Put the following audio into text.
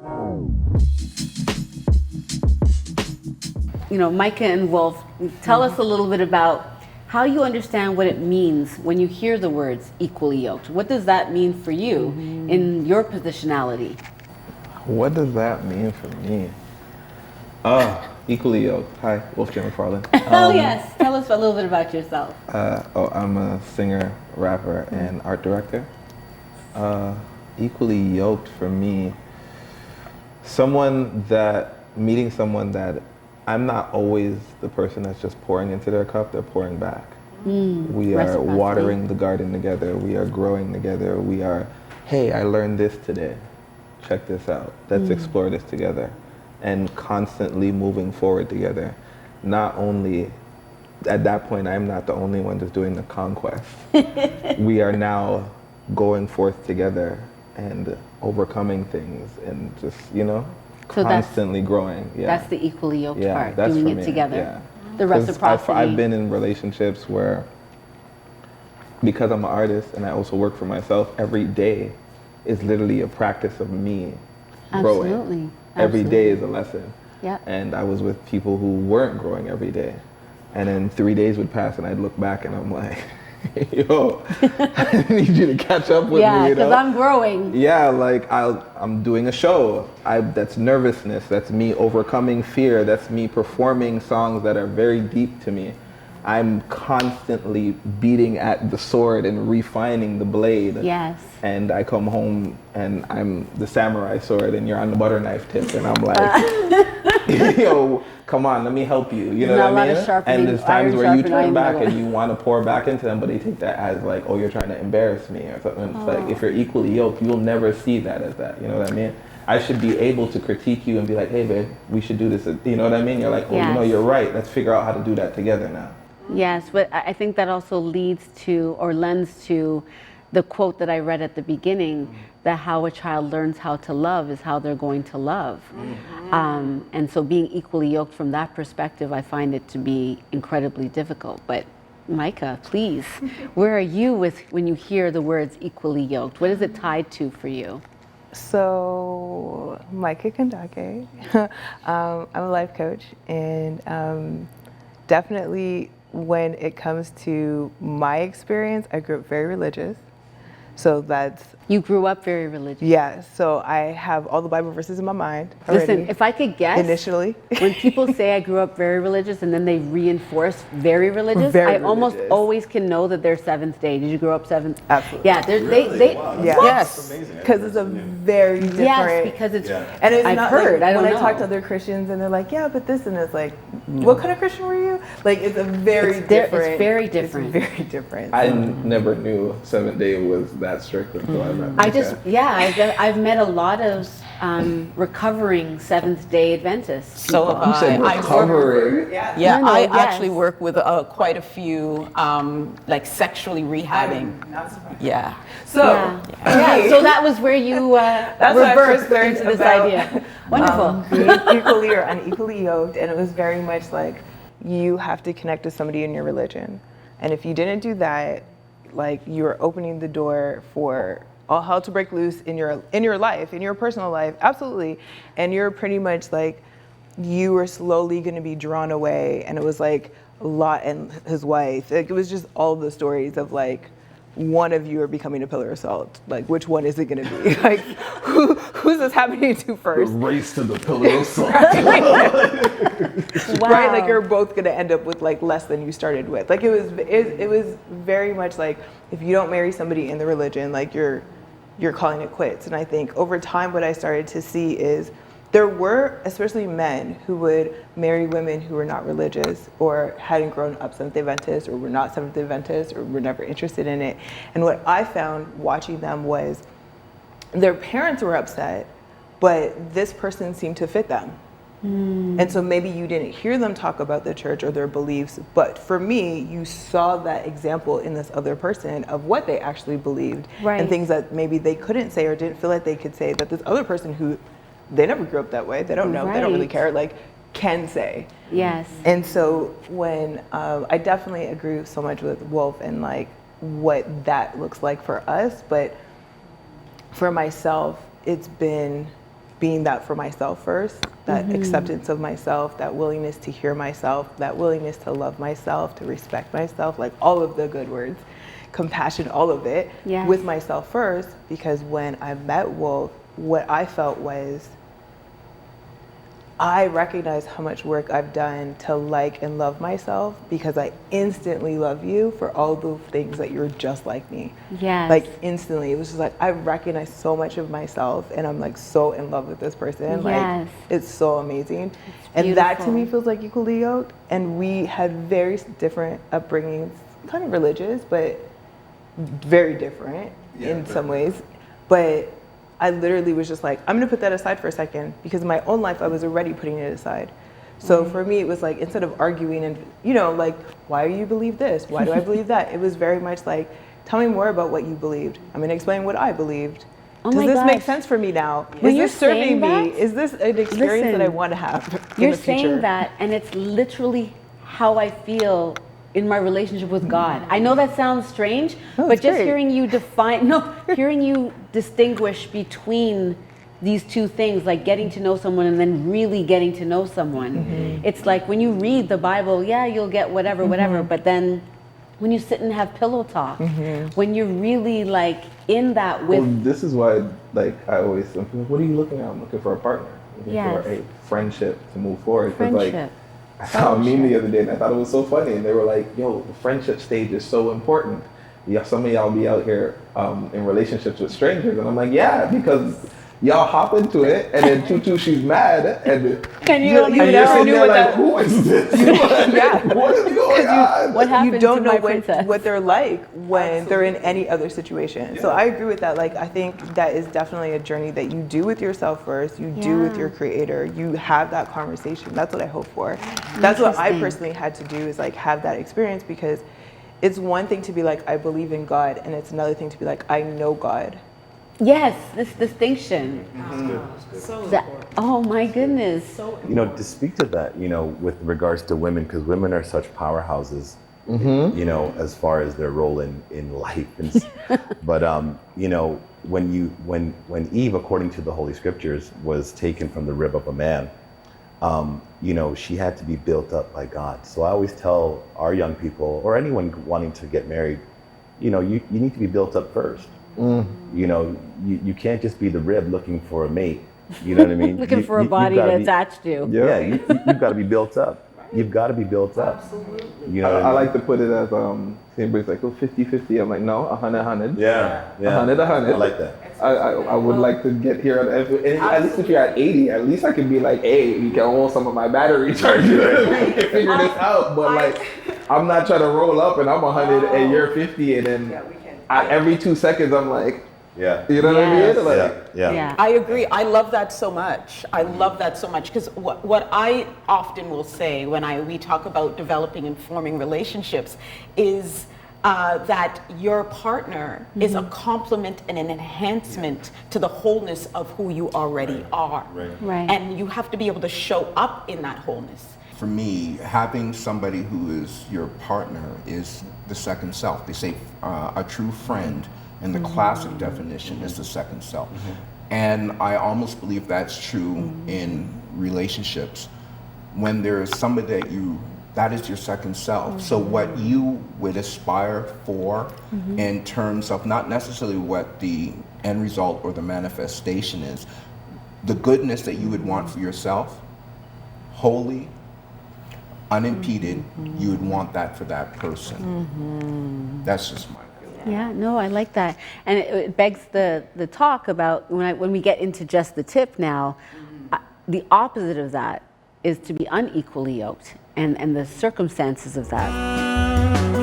You know, Micah and Wolf, tell us a little bit about how you understand what it means when you hear the words equally yoked. What does that mean for you in your positionality? What does that mean for me? Equally yoked. Hi, Wolf Jim McFarland. Oh yes, tell us a little bit about yourself. I'm a singer, rapper, and art director. Equally yoked for me, meeting someone that I'm not always the person that's just pouring into their cup, they're pouring back. We are watering the garden together, we are growing together, we are, hey, I learned this today, check this out, let's explore this together. And constantly moving forward together. Not only, at that point, I'm not the only one that's doing the conquest. We are now going forth together and overcoming things and just, So constantly growing. Yeah. That's the equally yoked part, that's doing for it me. together. Yeah. The reciprocity. I've been in relationships where, because I'm an artist and I also work for myself, every day is literally a practice of me growing. Absolutely. Every day is a lesson. Yeah. And I was with people who weren't growing every day. And then 3 days would pass and I'd look back and I'm like, yo, I need you to catch up with me, Yeah, because I'm growing. Yeah, like I'm doing a show. That's nervousness, that's me overcoming fear, that's me performing songs that are very deep to me. I'm constantly beating at the sword and refining the blade. Yes. And I come home and I'm the samurai sword and you're on the butter knife tip and I'm like, yo, come on, let me help you. You know what I mean? And there's times where you turn back and you want to pour back into them, but they take that as like, oh, you're trying to embarrass me or something. It's like, if you're equally yoked, you'll never see that as that. You know what I mean? I should be able to critique you and be like, hey, babe, we should do this. You know what I mean? You're like, oh, you're right. Let's figure out how to do that together now. Yes, but I think that also leads to or lends to the quote that I read at the beginning, that how a child learns how to love is how they're going to love. And so being equally yoked from that perspective, I find it to be incredibly difficult. But Micah, please, where are you when you hear the words equally yoked? What is it tied to for you? So, Micah Kandake, I'm a life coach, and definitely when it comes to my experience, I grew up very religious. So that's... You grew up very religious. Yeah, so I have all the Bible verses in my mind already. Listen, if I could guess, initially, when people say I grew up very religious and then they reinforce very religious, I almost always can know that they're Seventh Day. Did you grow up Seventh? Absolutely. Yeah, Wow, yes, because it's a very different. Yes, because it's. And it's I've not heard. Like, I don't when know. I talk to other Christians and they're like, yeah, but this, and it's like, what kind of Christian were you? Like, it's a very different. It's very different. It's very different. I never knew Seventh Day was that strict until I met I've met a lot of recovering Seventh Day Adventists. So You said recovering. Yeah, No, I yes. actually work with quite a few like sexually rehabbing. I'm not surprised. Yeah. So, Yeah, so that was where you that's what I first reversed learned into this about idea. Wonderful. being equally or unequally yoked, and it was very much like you have to connect with somebody in your religion, and if you didn't do that, like you're opening the door for all hell to break loose in your life, in your personal life, absolutely, and you're pretty much like you were slowly going to be drawn away, and it was like Lot and his wife. Like, it was just all the stories of like one of you are becoming a pillar of salt. Like, which one is it going to be? Like, who's this happening to first? Race to the pillar of salt. Wow. Right? Like, you're both going to end up with like less than you started with. Like, it was very much like if you don't marry somebody in the religion, like you're calling it quits. And I think over time, what I started to see is there were, especially men, who would marry women who were not religious or hadn't grown up Seventh-day Adventists or were not Seventh-day Adventists or were never interested in it. And what I found watching them was their parents were upset, but this person seemed to fit them. And so maybe you didn't hear them talk about the church or their beliefs, but for me, you saw that example in this other person of what they actually believed and things that maybe they couldn't say or didn't feel like they could say that this other person who they never grew up that way, they don't know, they don't really care, like can say. Yes. And so when I definitely agree so much with Wolf and like what that looks like for us, but for myself, it's been being that for myself first, that acceptance of myself, that willingness to hear myself, that willingness to love myself, to respect myself, like all of the good words, compassion, all of it, Yes. with myself first. Because when I met Wolf, what I felt was, I recognize how much work I've done to like and love myself, because I instantly love you for all the things that you're just like me. Yes. Like instantly. It was just like, I recognize so much of myself, and I'm like so in love with this person. Yes. Like it's so amazing. And that to beautiful. me feels like equally yoked. And we had very different upbringings, kind of religious, but very different in some ways. But I literally was just like, I'm gonna put that aside for a second, because in my own life, I was already putting it aside. So for me, it was like, instead of arguing and, you know, like, why do you believe this? Why do I believe that? It was very much like, tell me more about what you believed. I'm gonna explain what I believed. Oh Does my this make gosh. sense for me now? When Is you're this serving saying me? that- Is this an experience that I Listen, want to have in You're the future? saying that, and it's literally how I feel in my relationship with God. I know that sounds strange, No, but it's just great. hearing you hearing you distinguish between these two things, like getting to know someone and then really getting to know someone. It's like when you read the Bible, yeah, you'll get whatever, but then when you sit and have pillow talk, when you're really like in that Well, with, this is why, like, I always think, what are you looking at? I'm looking for a partner. I'm looking Yes. for a friendship to move forward. 'Cause, like, friendship. I saw a meme the other day and I thought it was so funny. And they were like, yo, the friendship stage is so important. Yeah, some of y'all be out here in relationships with strangers. And I'm like, yeah, because y'all hop into it and then Tutu, she's mad. And you don't you're never sitting knew there what like, that- who is this? Yeah. What is going on? What happened You don't to know my princess? what they're like when they're in any other situation. So I agree with that. Like, I think that is definitely a journey that you do with yourself first. You do with Yeah. your creator. You have that conversation. That's what I hope for. That's what I Interesting. personally had to do, is like have that experience, because it's one thing to be like, I believe in God, and it's another thing to be like, I know God. Yes, this distinction. So That- important. oh my goodness. So You know, to speak to that, you know, with regards to women, because women are such powerhouses, you know, as far as their role in life. But you know, when Eve, according to the Holy Scriptures, was taken from the rib of a man, you know, she had to be built up by God. So I always tell our young people, or anyone wanting to get married, you know, you need to be built up first. You know, you can't just be the rib looking for a mate. You know what I mean? Looking for a you've body gotta to be- attach to. Yeah, you've got to be built up. You've got to be built up. absolutely. You know, what I mean? like to put it as, everybody's like, oh, 50-50. I'm like, no, 100-100. Yeah, yeah. 100-100. I like that. I would like to get here at least if you're at 80, at least I can be like, hey, you can hold some of my battery charge. You know what I mean? We can figure this out. But like, I'm not trying to roll up and I'm 100 and you're 50, and then every 2 seconds I'm like, Yeah. you know what I Yes. mean? Like, Yeah. I agree. I love that so much. I love that so much, because what I often will say when we talk about developing and forming relationships is that your partner is a complement and an enhancement to the wholeness of who you already are. Right. And you have to be able to show up in that wholeness. For me, having somebody who is your partner is the second self. They say a true friend, and the classic definition is the second self. And I almost believe that's true in relationships. When there is somebody that is your second self. So what you would aspire for in terms of not necessarily what the end result or the manifestation is, the goodness that you would want for yourself, holy, unimpeded, you would want that for that person. That's just my feeling. Yeah, no, I like that. And it begs the talk about when we get into just the tip now, the opposite of that is to be unequally yoked, and the circumstances of that.